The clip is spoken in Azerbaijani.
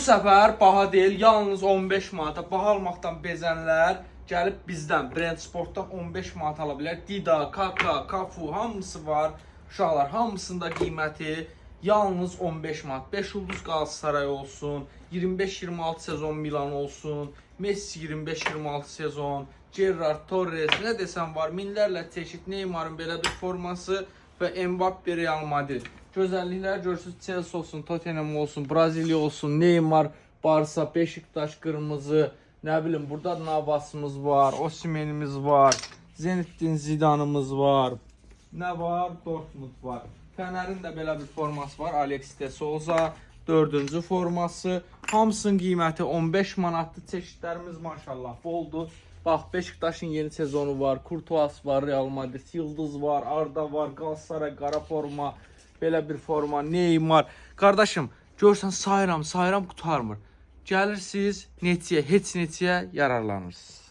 səfər baha deyil, yalnız 15 manata. Baha almaqdan bezənlər gəlib bizdən, Brand Sportdan 15 manat ala bilər. Dida, Kaka, Kafu hamısı var. Uşaqlar hamısında qiyməti yalnız 15 manat. 5 ulduz Galatasaray olsun, 25-26 sezon Milan olsun, Messi 25-26 sezon, Gerrard, Torres, nə desəm var. Minlərlə çeşid Neymar'ın belə bir forması və Mbappe Real Madrid. Gözəlliklər görürsünüz, Chelsea olsun, Tottenham olsun, Braziliya olsun, Neymar, Barça, Beşiktaş qırmızı, nə bilim burada Navasımız var, Osimhen'imiz var, Zenittin Zidane'ımız var, nə var? Dortmund var. Fener'in də belə bir forması var, Alex de Souza, 4-cü forması. Hamısının qiyməti 15 manatlı, çeşidlərimiz maşallah boldur. Bax, Beşiktaşın yeni sezonu var, Courtois var, Real Madrid, Yıldız var, Arda var, Galatasaray, qara forma, belə bir forma, Neymar. Qardaşım, görsən sayıram, qutarmır. Gəlirsiniz, neçəyə, heç neçəyə yararlanırsınız.